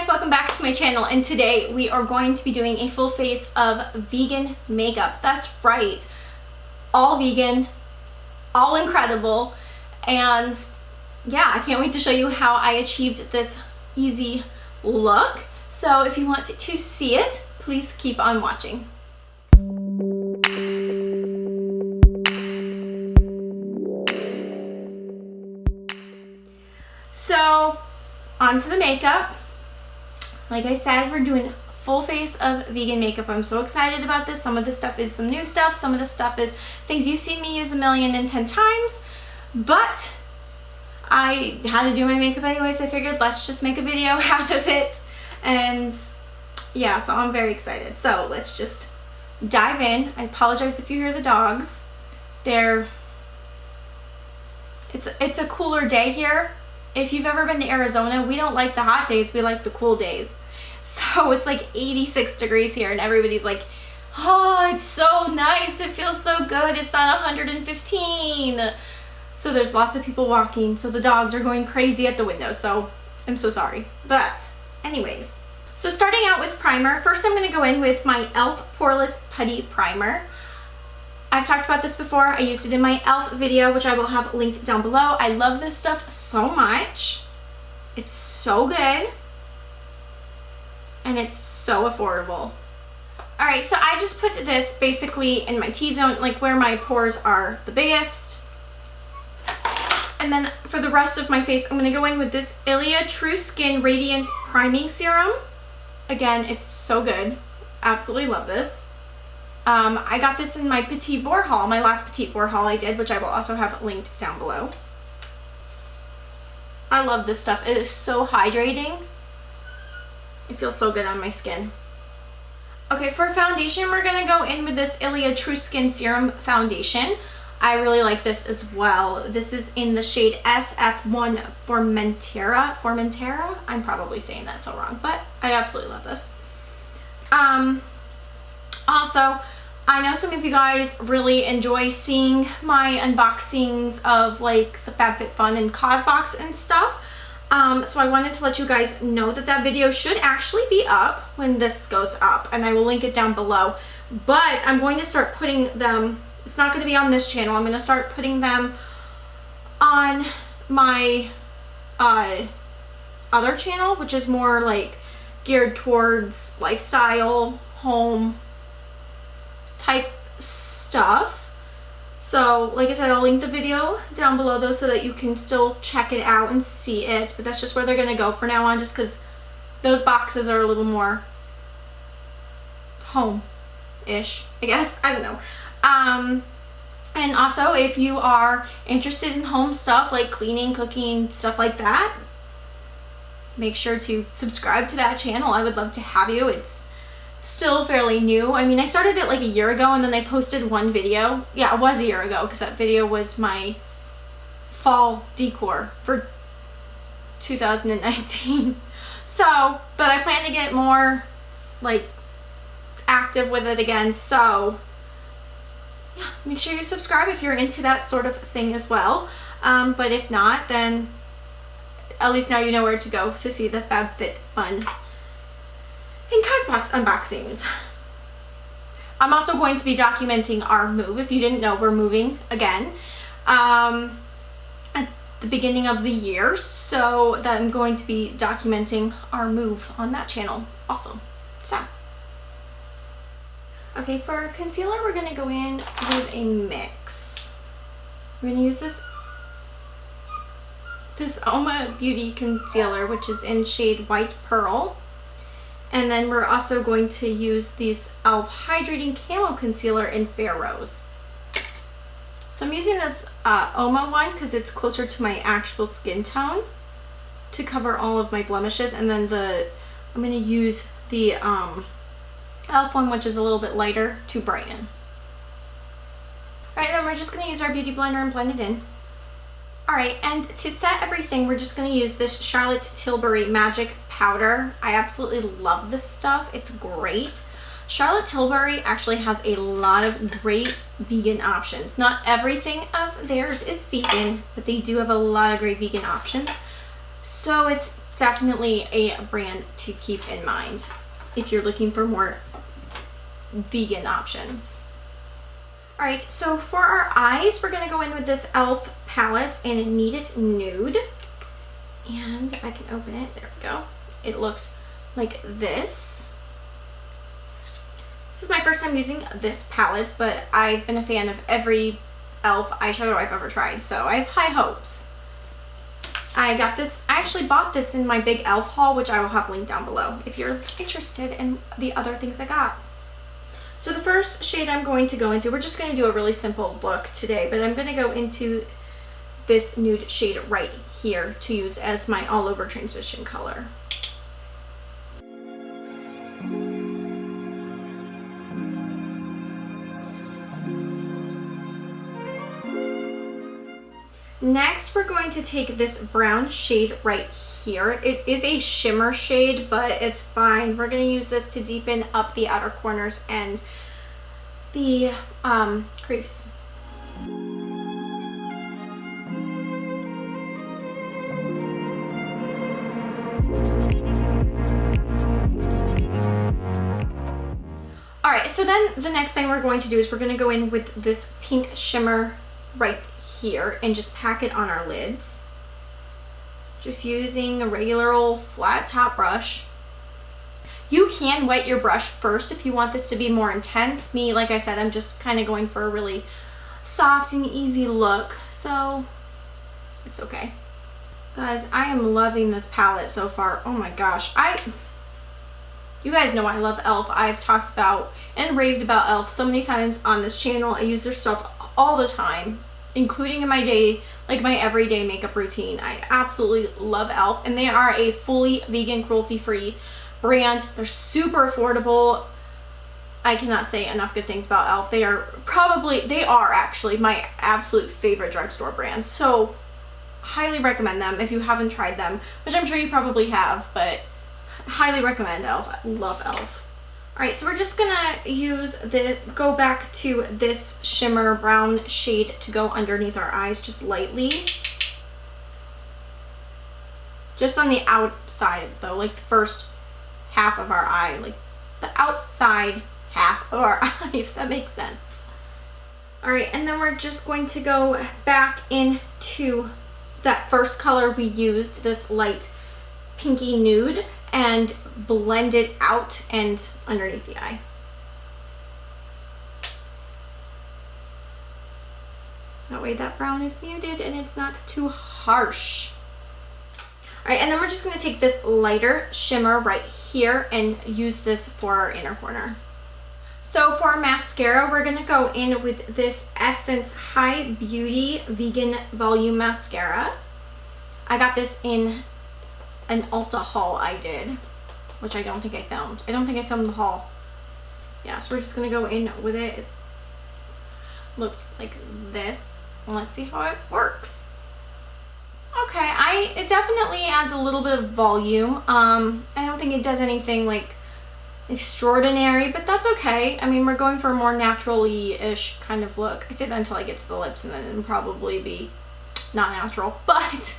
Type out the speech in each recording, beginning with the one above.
welcome back to my channel, and today we are going to be doing a full face of vegan makeup. That's right, all vegan, all incredible, and yeah, I can't wait to show you how I achieved this easy look. So if you want to see it, please keep on watching. So onto the makeup. Like I said, we're doing full face of vegan makeup. I'm so excited about this. Some of this stuff is some new stuff. Some of this stuff is things you've seen me use 1,010,000 times. But I had to do my makeup anyway, so I figured let's just make a video out of it. And yeah, so I'm very excited. So let's just dive in. I apologize if you hear the dogs. It's a cooler day here. If you've ever been to Arizona, we don't like the hot days, we like the cool days. So it's like 86 degrees here and everybody's like, oh, it's so nice, it feels so good, it's not 115. So there's lots of people walking, so the dogs are going crazy at the window, so I'm so sorry. But anyways, so starting out with primer, first I'm going to go in with my e.l.f. Poreless Putty Primer. I've talked about this before. I used it in my e.l.f. video, which I will have linked down below. I love this stuff so much. It's so good. And it's so affordable. Alright, so I just put this basically in my T-zone, like where my pores are the biggest. And then for the rest of my face, I'm going to go in with this Ilia True Skin Radiant Priming Serum. Again, it's so good. Absolutely love this. I got this in my Petite Four haul, my last Petite Four haul I did, which I will also have linked down below. I love this stuff. It is so hydrating. It feels so good on my skin. Okay, for foundation, we're going to go in with this Ilia True Skin Serum Foundation. I really like this as well. This is in the shade SF1 Formentera. I'm probably saying that so wrong, but I absolutely love this. Also, I know some of you guys really enjoy seeing my unboxings of like the FabFitFun and CosBox and stuff. So I wanted to let you guys know that that video should actually be up when this goes up, and I will link it down below. But I'm going to start putting them, it's not going to be on this channel, I'm going to start putting them on my other channel, which is more like geared towards lifestyle, home type stuff. So like I said, I'll link the video down below though so that you can still check it out and see it, but that's just where they're gonna go for now on, just because those boxes are a little more home-ish, I guess. I don't know. And also, if you are interested in home stuff like cleaning, cooking, stuff like that, make sure to subscribe to that channel. I would love to have you. It's still fairly new. I mean, I started it like a year ago, and then I posted one video. Yeah, it was a year ago, because that video was my fall decor for 2019. So, but I plan to get more like active with it again. So yeah, make sure you subscribe if you're into that sort of thing as well. But if not, then at least now you know where to go to see the FabFitFun and CosBox unboxings. I'm also going to be documenting our move. If you didn't know, we're moving again at the beginning of the year, so that I'm going to be documenting our move on that channel also. So okay, for concealer, we're going to go in with a mix. We're going to use this Oma Beauty concealer, which is in shade White Pearl. And then we're also going to use these e.l.f. Hydrating Camo Concealer in Fair Rose. So I'm using this Oma one because it's closer to my actual skin tone to cover all of my blemishes. And then I'm going to use the e.l.f. one, which is a little bit lighter, to brighten. Alright, then we're just going to use our Beauty Blender and blend it in. Alright, and to set everything, we're just going to use this Charlotte Tilbury Magic Powder. I absolutely love this stuff. It's great. Charlotte Tilbury actually has a lot of great vegan options. Not everything of theirs is vegan, but they do have a lot of great vegan options. So it's definitely a brand to keep in mind if you're looking for more vegan options. All right, so for our eyes, we're gonna go in with this e.l.f. palette in Need It Nude. And if I can open it, there we go. It looks like this. This is my first time using this palette, but I've been a fan of every e.l.f. eyeshadow I've ever tried, so I have high hopes. I got this, I actually bought this in my big e.l.f. haul, which I will have linked down below if you're interested in the other things I got. So the first shade I'm going to go into, we're just going to do a really simple look today, but I'm going to go into this nude shade right here to use as my all over transition color. Next, we're going to take this brown shade right here. It is a shimmer shade, but it's fine. We're going to use this to deepen up the outer corners and the crease. All right, so then the next thing we're going to do is we're going to go in with this pink shimmer right here and just pack it on our lids. Just using a regular old flat top brush. You can wet your brush first if you want this to be more intense. Me, like I said, I'm just kind of going for a really soft and easy look, so it's okay. Guys, I am loving this palette so far. Oh my gosh. You guys know I love e.l.f. I've talked about and raved about e.l.f. so many times on this channel. I use their stuff all the time, including in my day, like my everyday makeup routine. I absolutely love e.l.f. and they are a fully vegan, cruelty-free brand. They're super affordable. I cannot say enough good things about e.l.f. They are actually my absolute favorite drugstore brand. So highly recommend them if you haven't tried them, which I'm sure you probably have, but highly recommend e.l.f. I love e.l.f. All right, so we're just gonna go back to this shimmer brown shade to go underneath our eyes just lightly. Just on the outside though, like the first half of our eye, like the outside half of our eye, if that makes sense. All right, and then we're just going to go back into that first color we used, this light pinky nude, and blend it out and underneath the eye. That way that brown is muted and it's not too harsh. All right, and then we're just going to take this lighter shimmer right here and use this for our inner corner. So for our mascara, we're going to go in with this Essence High Beauty Vegan Volume Mascara. I got this in an Ulta haul I did, which I don't think I filmed. I don't think I filmed the haul. Yeah, so we're just going to go in with it. It looks like this. Let's see how it works. Okay, it definitely adds a little bit of volume. I don't think it does anything like extraordinary, but that's okay. I mean, we're going for a more naturally-ish kind of look. I say that until I get to the lips, and then it'll probably be not natural. But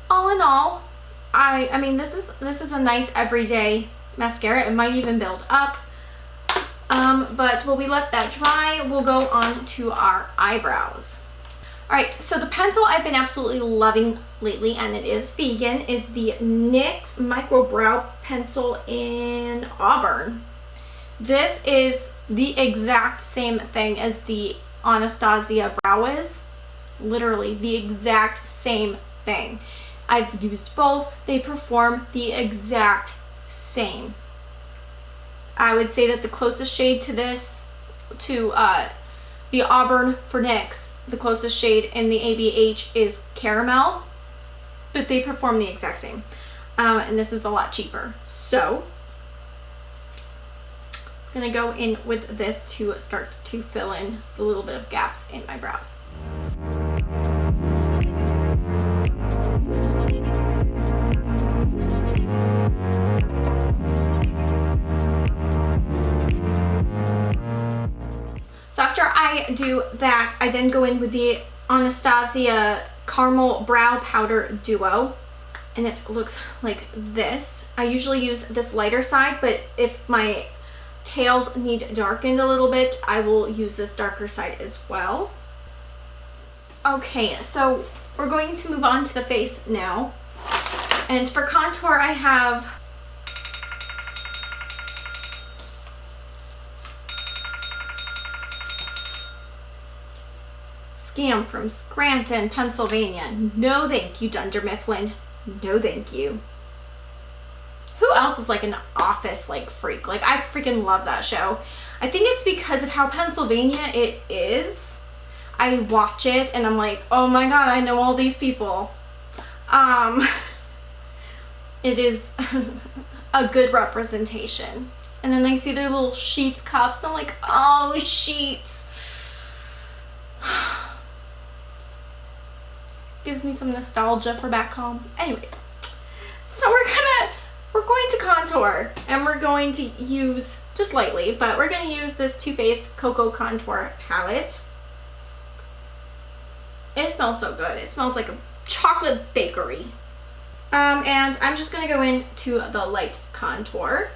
all in all, I mean, this is a nice everyday mascara. It might even build up. But while we let that dry, we'll go on to our eyebrows. All right, so the pencil I've been absolutely loving lately, and it is vegan, is the NYX Micro Brow Pencil in Auburn. This is the exact same thing as the Anastasia Brow is. Literally the exact same thing. I've used both. They perform the exact same. I would say that the closest shade to this, to the Auburn for NYX, the closest shade in the ABH is Caramel, but they perform the exact same. And this is a lot cheaper. So I'm gonna go in with this to start to fill in the little bit of gaps in my brows. So after I do that, I then go in with the Anastasia Caramel Brow Powder Duo. and it looks like this. I usually use this lighter side, but if my tails need darkened a little bit, I will use this darker side as well. Okay, so we're going to move on to the face now. And for contour, I have Scam from Scranton, Pennsylvania. No thank you, Dunder Mifflin. No thank you. Who else is like an Office like freak? Like, I freaking love that show. I think it's because of how Pennsylvania it is. I watch it and I'm like, oh my god, I know all these people. It is a good representation. And then I see their little Sheets cups and I'm like, oh, Sheets. Gives me some nostalgia for back home. Anyways, so we're going to contour, and we're going to use, just lightly, but we're going to use this Too Faced Cocoa Contour palette. It smells so good. It smells like a chocolate bakery. And I'm just going to go into the light contour.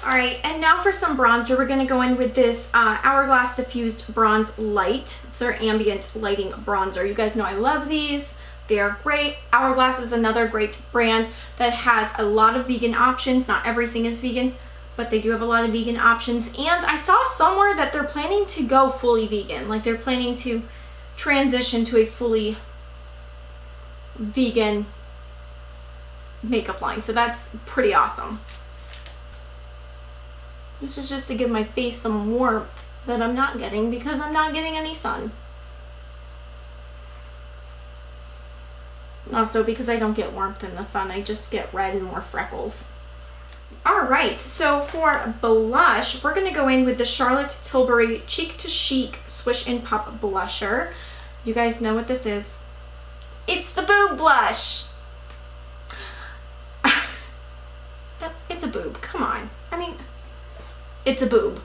Alright, and now for some bronzer, we're going to go in with this Hourglass Diffused Bronze Light. It's their ambient lighting bronzer. You guys know I love these. They are great. Hourglass is another great brand that has a lot of vegan options. Not everything is vegan, but they do have a lot of vegan options. And I saw somewhere that they're planning to go fully vegan. Like, they're planning to transition to a fully vegan makeup line. So that's pretty awesome. This is just to give my face some warmth that I'm not getting because I'm not getting any sun. Also, because I don't get warmth in the sun, I just get red and more freckles. Alright, so for blush, we're going to go in with the Charlotte Tilbury Cheek to Chic Swish and Pop Blusher. You guys know what this is. It's the boob blush. It's a boob, come on. I mean, it's a boob.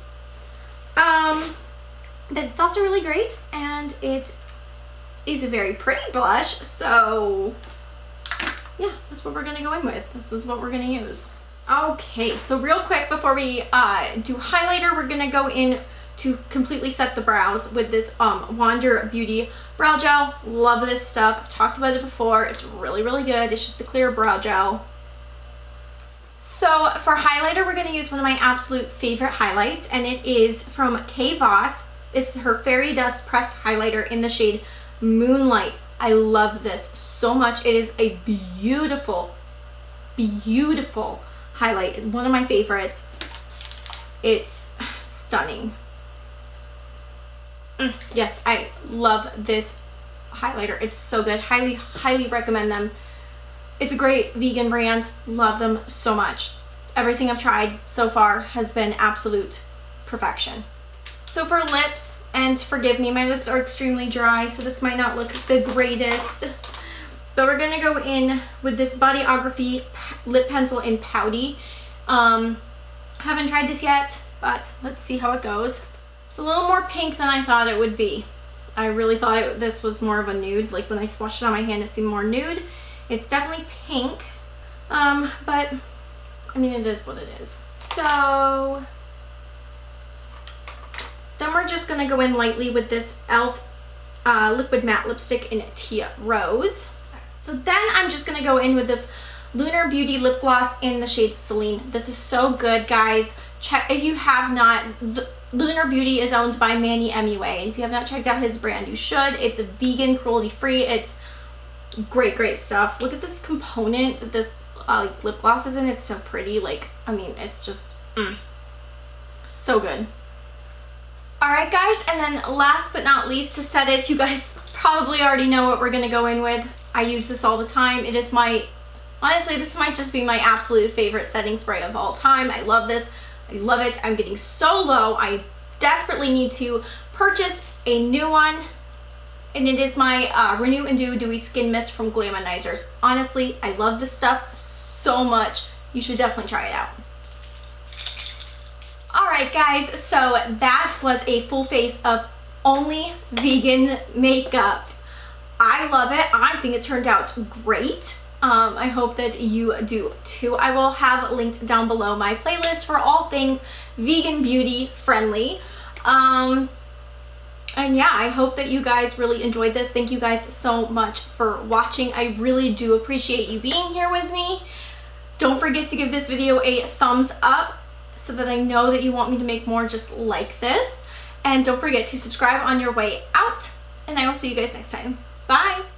But it's also really great, and it is a very pretty blush, so yeah, that's what we're gonna go in with. This is what we're gonna use. Okay, so real quick before we do highlighter, we're gonna go in to completely set the brows with this Wander Beauty brow gel. Love this stuff. I've talked about it before. It's really, really good. It's just a clear brow gel. So for highlighter, we're going to use one of my absolute favorite highlights, and it is from Kay Voss. It's her Fairy Dust Pressed Highlighter in the shade Moonlight. I love this so much. It is a beautiful, beautiful highlight. It's one of my favorites. It's stunning. Yes, I love this highlighter. It's so good. Highly, highly recommend them. It's a great vegan brand. Love them so much. Everything I've tried so far has been absolute perfection. So for lips, and forgive me, my lips are extremely dry, so this might not look the greatest. But we're gonna go in with this Bodyography lip pencil in Pouty. Haven't tried this yet, but let's see how it goes. It's a little more pink than I thought it would be. I really thought this was more of a nude. Like, when I swatched it on my hand, it seemed more nude. It's definitely pink, but I mean, it is what it is. So then we're just gonna go in lightly with this e.l.f. Liquid Matte Lipstick in Tia Rose. So then I'm just gonna go in with this Lunar Beauty Lip Gloss in the shade Celine. This is so good, guys. Check if you have not. Lunar Beauty is owned by Manny MUA, and if you have not checked out his brand, you should. It's vegan, cruelty-free. It's great, great stuff. Look at this component that this lip gloss is in. It's so pretty. Like, I mean, it's just so good. Alright, guys, and then last but not least, to set it, you guys probably already know what we're gonna go in with. I use this all the time. It is my, honestly, this might just be my absolute favorite setting spray of all time. I love this. I love it. I'm getting so low. I desperately need to purchase a new one. and it is my Renew and Dewy Skin Mist from Glamonizers. Honestly, I love this stuff so much. You should definitely try it out. Alright guys, so that was a full face of only vegan makeup. I love it. I think it turned out great. I hope that you do too. I will have linked down below my playlist for all things vegan beauty friendly. And yeah, I hope that you guys really enjoyed this. Thank you guys so much for watching. I really do appreciate you being here with me. Don't forget to give this video a thumbs up so that I know that you want me to make more just like this. And don't forget to subscribe on your way out. And I will see you guys next time. Bye!